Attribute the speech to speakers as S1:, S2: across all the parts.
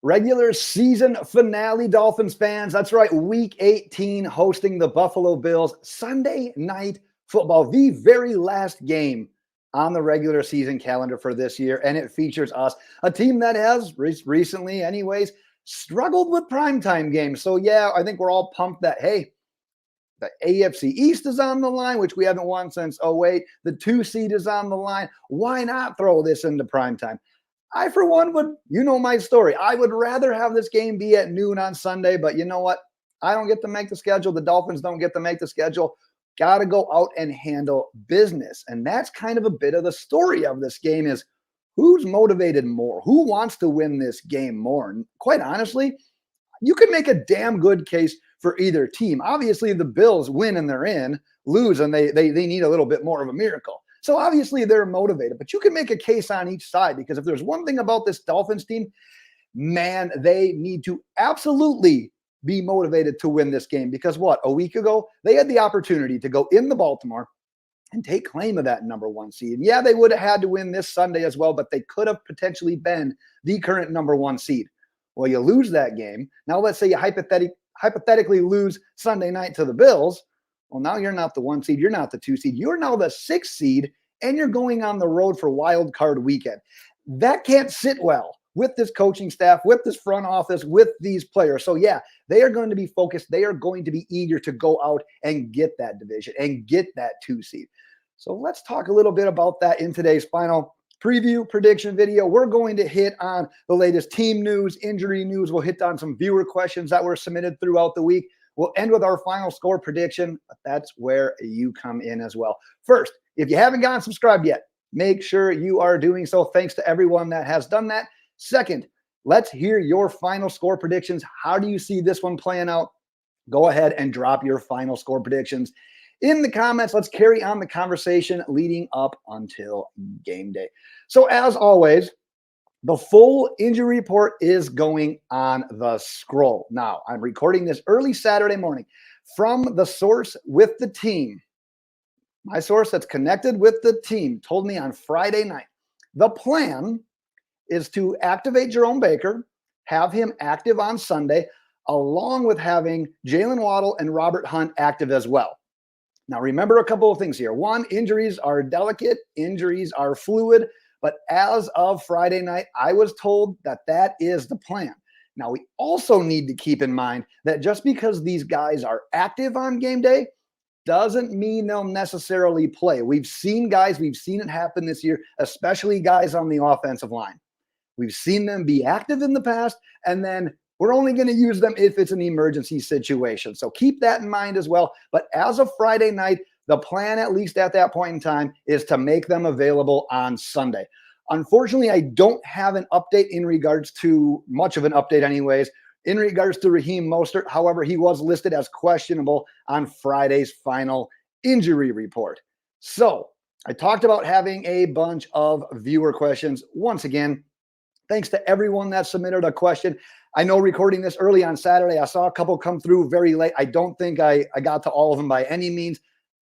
S1: Regular season finale, Dolphins fans. That's right, week 18 hosting the Buffalo Bills. Sunday night football, the very last game on the regular season calendar for this year. And it features us, a team that has recently, anyways, struggled with primetime games. So, yeah, I think we're all pumped that, hey, the AFC East is on the line, which we haven't won since 08. The 2 seed is on the line. Why not throw this into primetime? I, for one, would, you know my story. I would rather have this game be at noon on Sunday, but you know what? I don't get to make the schedule. The Dolphins don't get to make the schedule. Got to go out and handle business. And that's kind of a bit of the story of this game is who's motivated more? Who wants to win this game more? And quite honestly, you can make a damn good case for either team. Obviously, the Bills win and they're in, lose and they need a little bit more of a miracle. So obviously they're motivated, but you can make a case on each side because if there's one thing about this Dolphins team, man, they need to absolutely be motivated to win this game because what? A week ago, they had the opportunity to go into Baltimore and take claim of that number 1 seed. Yeah, they would have had to win this Sunday as well, but they could have potentially been the current number 1 seed. Well, you lose that game. Now let's say you hypothetically lose Sunday night to the Bills. Well, now you're not the 1 seed. You're not the 2 seed. You're now the 6 seed, and you're going on the road for Wildcard Weekend. That can't sit well with this coaching staff, with this front office, with these players. So, yeah, they are going to be focused. They are going to be eager to go out and get that division and get that 2 seed. So let's talk a little bit about that in today's final preview prediction video. We're going to hit on the latest team news, injury news. We'll hit on some viewer questions that were submitted throughout the week. We'll end with our final score prediction, but that's where you come in as well. First, if you haven't gotten subscribed yet, make sure you are doing so. Thanks to everyone that has done that. Second, let's hear your final score predictions. How do you see this one playing out? Go ahead and drop your final score predictions in the comments. Let's carry on the conversation leading up until game day. So as always, the full injury report is going on the scroll. Now, I'm recording this early Saturday morning from the source with the team. My source that's connected with the team told me on Friday night, the plan is to activate Jerome Baker, have him active on Sunday, along with having Jalen Waddle and Robert Hunt active as well. Now, remember a couple of things here. One, injuries are delicate. Injuries are fluid. But as of Friday night, I was told that that is the plan. Now, we also need to keep in mind that just because these guys are active on game day doesn't mean they'll necessarily play. We've seen it happen this year, especially guys on the offensive line. We've seen them be active in the past, and then we're only going to use them if it's an emergency situation. So keep that in mind as well. But as of Friday night, the plan, at least at that point in time, is to make them available on Sunday. Unfortunately, I don't have an update in regards to much of an update anyways, in regards to Raheem Mostert. However, he was listed as questionable on Friday's final injury report. So I talked about having a bunch of viewer questions. Once again, thanks to everyone that submitted a question. I know recording this early on Saturday, I saw a couple come through very late. I don't think I got to all of them by any means.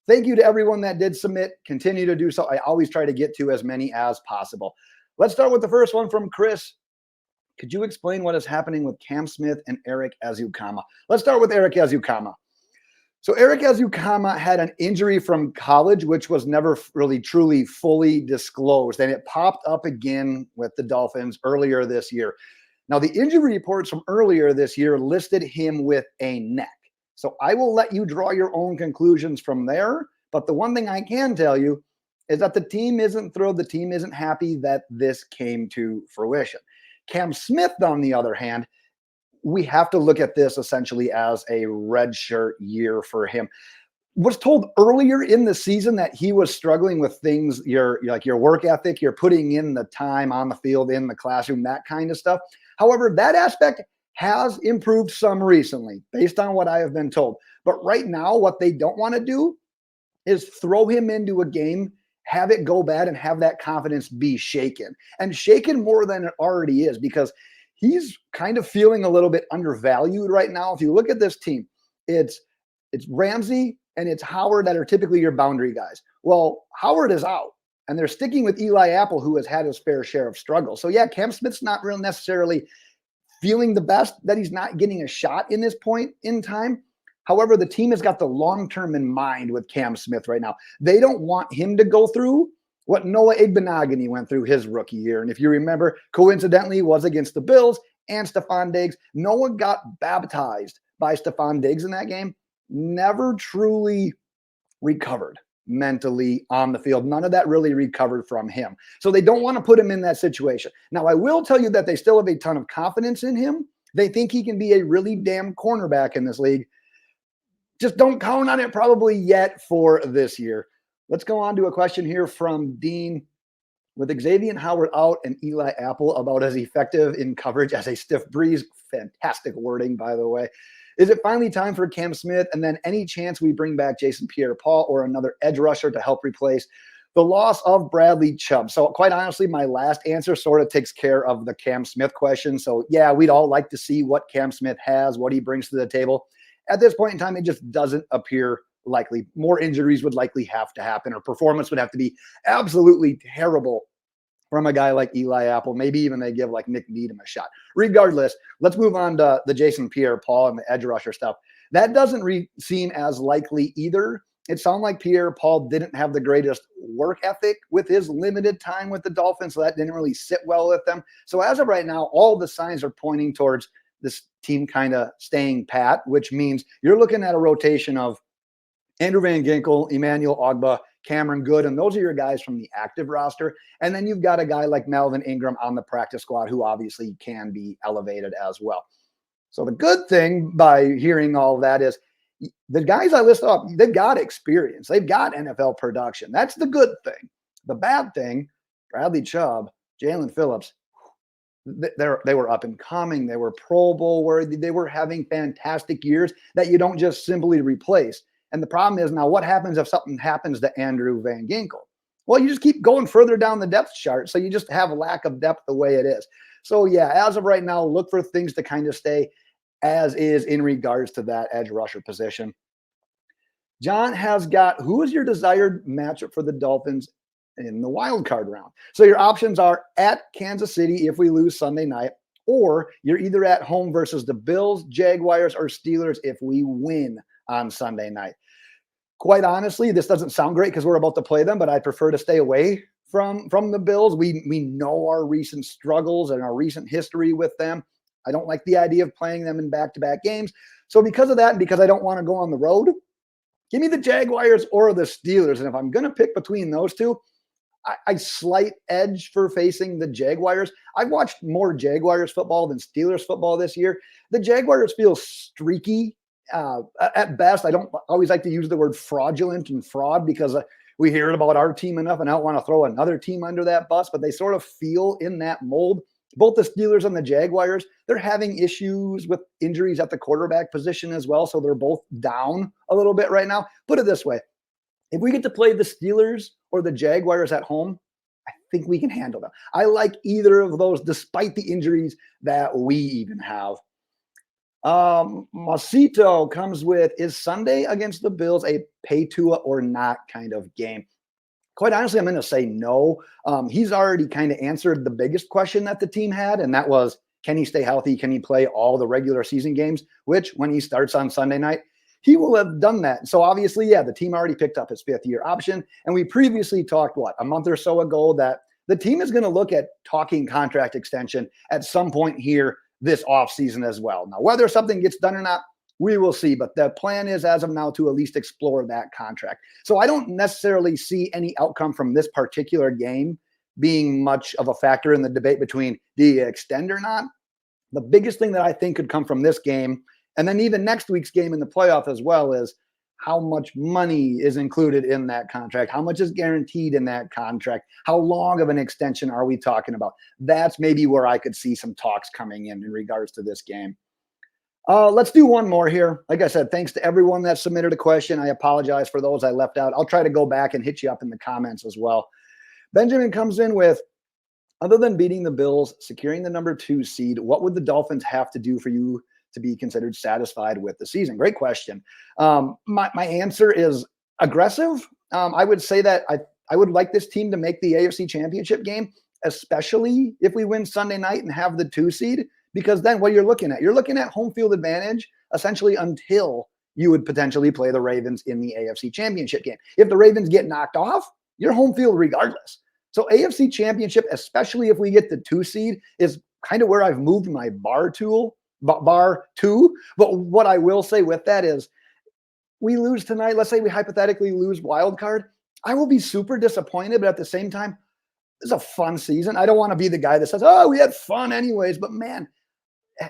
S1: Thank you to everyone that did submit. Continue to do so. I always try to get to as many as possible. Let's start with the first one from Chris. Could you explain what is happening with Cam Smith and Eric Ezukanma? Let's start with Eric Ezukanma. So Eric Ezukanma had an injury from college, which was never really truly fully disclosed. And it popped up again with the Dolphins earlier this year. Now, the injury reports from earlier this year listed him with a neck. So I will let you draw your own conclusions from there. But the one thing I can tell you is that the team isn't thrilled. The team isn't happy that this came to fruition. Cam Smith, on the other hand, we have to look at this essentially as a redshirt year for him. Was told earlier in the season that he was struggling with things, your work ethic, you're putting in the time on the field, in the classroom, that kind of stuff. However, that aspect has improved some recently based on what I have been told. But right now, what they don't want to do is throw him into a game, have it go bad, and have that confidence be shaken. And shaken more than it already is because he's kind of feeling a little bit undervalued right now. If you look at this team, it's Ramsey and it's Howard that are typically your boundary guys. Well, Howard is out, and they're sticking with Eli Apple, who has had his fair share of struggles. So, yeah, Cam Smith's not real necessarily feeling the best that he's not getting a shot in this point in time. However, the team has got the long-term in mind with Cam Smith right now. They don't want him to go through what Noah Igbenogany went through his rookie year. And if you remember, coincidentally, was against the Bills and Stephon Diggs. Noah got baptized by Stephon Diggs in that game, never truly recovered mentally on the field. None of that really recovered from him. So they don't want to put him in that situation. Now, I will tell you that they still have a ton of confidence in him. They think he can be a really damn cornerback in this league. Just don't count on it probably yet for this year. Let's go on to a question here from Dean. With Xavier Howard out and Eli Apple about as effective in coverage as a stiff breeze, fantastic wording, by the way, is it finally time for Cam Smith? And then any chance we bring back Jason Pierre-Paul or another edge rusher to help replace the loss of Bradley Chubb? So quite honestly, my last answer sort of takes care of the Cam Smith question. So yeah, we'd all like to see what Cam Smith has, what he brings to the table. At this point in time, it just doesn't appear likely. More injuries would likely have to happen, or performance would have to be absolutely terrible from a guy like Eli Apple. Maybe even they give like Nick Needham a shot. Regardless, let's move on to the Jason Pierre-Paul and the edge rusher stuff. That doesn't seem as likely either. It sounded like Pierre-Paul didn't have the greatest work ethic with his limited time with the Dolphins, so that didn't really sit well with them. So as of right now, all the signs are pointing towards this team kind of staying pat, which means you're looking at a rotation of Andrew Van Ginkel, Emmanuel Ogbah, Cameron Good, and those are your guys from the active roster. And then you've got a guy like Melvin Ingram on the practice squad who obviously can be elevated as well. So the good thing by hearing all of that is the guys I list off, they've got experience. They've got NFL production. That's the good thing. The bad thing, Bradley Chubb, Jalen Phillips, they were up and coming. They were Pro Bowl worthy. They were having fantastic years that you don't just simply replace. And the problem is now what happens if something happens to Andrew Van Ginkel? Well, you just keep going further down the depth chart. So you just have a lack of depth the way it is. So yeah, as of right now, look for things to kind of stay as is in regards to that edge rusher position. John has got, who is your desired matchup for the Dolphins in the wild card round? So your options are at Kansas City if we lose Sunday night, or you're either at home versus the Bills, Jaguars, or Steelers if we win on Sunday night. Quite honestly, this doesn't sound great because we're about to play them, but I prefer to stay away from the Bills. We know our recent struggles and our recent history with them. I don't like the idea of playing them in back-to-back games. So because of that, and because I don't want to go on the road, give me the Jaguars or the Steelers. And if I'm going to pick between those two, I slight edge for facing the Jaguars. I've watched more Jaguars football than Steelers football this year. The Jaguars feel streaky at best. I don't always like to use the word fraudulent and fraud because we hear about our team enough and I don't want to throw another team under that bus, but they sort of feel in that mold. Both the Steelers and the Jaguars, they're having issues with injuries at the quarterback position as well. So they're both down a little bit right now. Put it this way. If we get to play the Steelers or the Jaguars at home, I think we can handle them. I like either of those despite the injuries that we even have. Masito comes with, is Sunday against the Bills a pay Tua or not kind of game? Quite honestly, I'm going to say no. He's already kind of answered the biggest question that the team had, and that was, can he stay healthy? Can he play all the regular season games? Which, when he starts on Sunday night, he will have done that. So obviously, yeah, the team already picked up his fifth-year option, and we previously talked, a month or so ago, that the team is going to look at talking contract extension at some point here this offseason as well. Now, whether something gets done or not, we will see. But the plan is, as of now, to at least explore that contract. So I don't necessarily see any outcome from this particular game being much of a factor in the debate between do you extend or not. The biggest thing that I think could come from this game, and then even next week's game in the playoff as well, is how much money is included in that contract, how much is guaranteed in that contract, how long of an extension are we talking about? That's maybe where I could see some talks coming in regards to this game. Let's do one more here. Like I said, thanks to everyone that submitted a question. I apologize for those I left out. I'll try to go back and hit you up in the comments as well. Benjamin comes in with, other than beating the Bills, securing the number 2 seed, what would the Dolphins have to do for you to be considered satisfied with the season? Great question. My answer is aggressive. I would say that I would like this team to make the AFC Championship game, especially if we win Sunday night and have the 2 seed, because then what you're looking at home field advantage essentially until you would potentially play the Ravens in the AFC Championship game. If the Ravens get knocked off, you're home field regardless. So AFC Championship, especially if we get the 2 seed, is kind of where I've moved my bar to. But what I will say with that is, we lose tonight. Let's say we hypothetically lose wild card. I will be super disappointed, but at the same time, it's a fun season. I don't want to be the guy that says, "Oh, we had fun anyways." But man,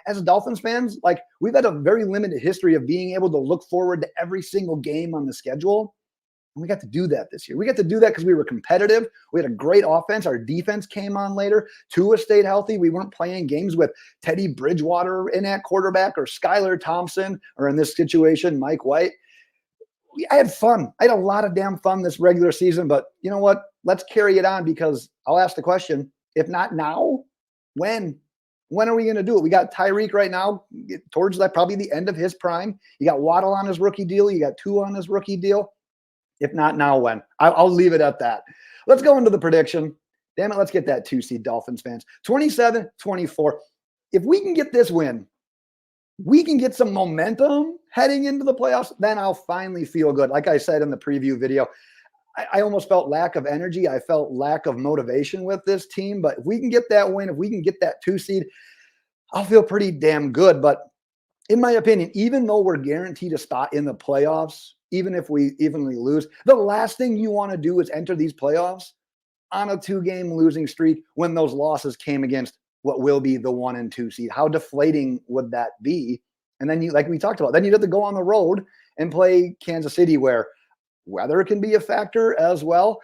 S1: as Dolphins fans, like, we've had a very limited history of being able to look forward to every single game on the schedule. And we got to do that this year. We got to do that because we were competitive. We had a great offense. Our defense came on later. Tua stayed healthy. We weren't playing games with Teddy Bridgewater in at quarterback or Skylar Thompson, or in this situation, Mike White. I had fun. I had a lot of damn fun this regular season, but you know what? Let's carry it on, because I'll ask the question, if not now, when? When are we going to do it? We got Tyreek right now towards that, probably the end of his prime. You got Waddle on his rookie deal. You got Tua on his rookie deal. If not now, when? I'll leave it at that. Let's go into the prediction. Damn it, let's get that 2 seed, Dolphins fans. 27-24. If we can get this win, we can get some momentum heading into the playoffs, then I'll finally feel good. Like I said in the preview video, I almost felt lack of energy. I felt lack of motivation with this team. But if we can get that win, if we can get that 2 seed, I'll feel pretty damn good. But in my opinion, even though we're guaranteed a spot in the playoffs, even if we evenly lose, the last thing you want to do is enter these playoffs on a 2-game losing streak when those losses came against what will be the 1 and 2 seed. How deflating would that be? And then you, like we talked about, then you'd have to go on the road and play Kansas City, where weather can be a factor as well.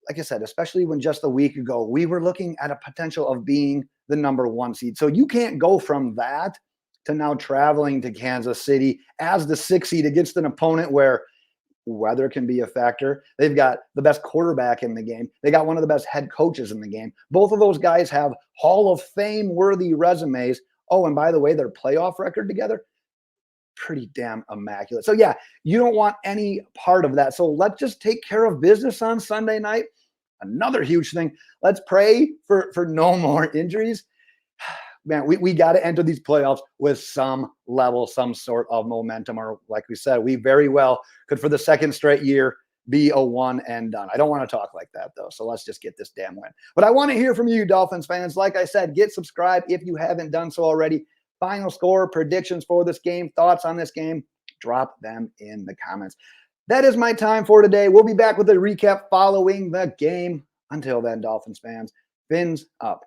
S1: Like I said, especially when just a week ago, we were looking at a potential of being the number 1 seed. So you can't go from that to now traveling to Kansas City as the 6 seed against an opponent where weather can be a factor. They've got the best quarterback in the game. They got one of the best head coaches in the game. Both of those guys have Hall of Fame worthy resumes. Oh, and by the way, their playoff record together, pretty damn immaculate. So yeah, you don't want any part of that. So let's just take care of business on Sunday night. Another huge thing. Let's pray for no more injuries. Man, we got to enter these playoffs with some level, some sort of momentum, or like we said, we very well could, for the 2nd straight year, be a one and done. I don't want to talk like that, though, so let's just get this damn win. But I want to hear from you, Dolphins fans. Like I said, get subscribed if you haven't done so already. Final score, predictions for this game, thoughts on this game, drop them in the comments. That is my time for today. We'll be back with a recap following the game. Until then, Dolphins fans, fins up.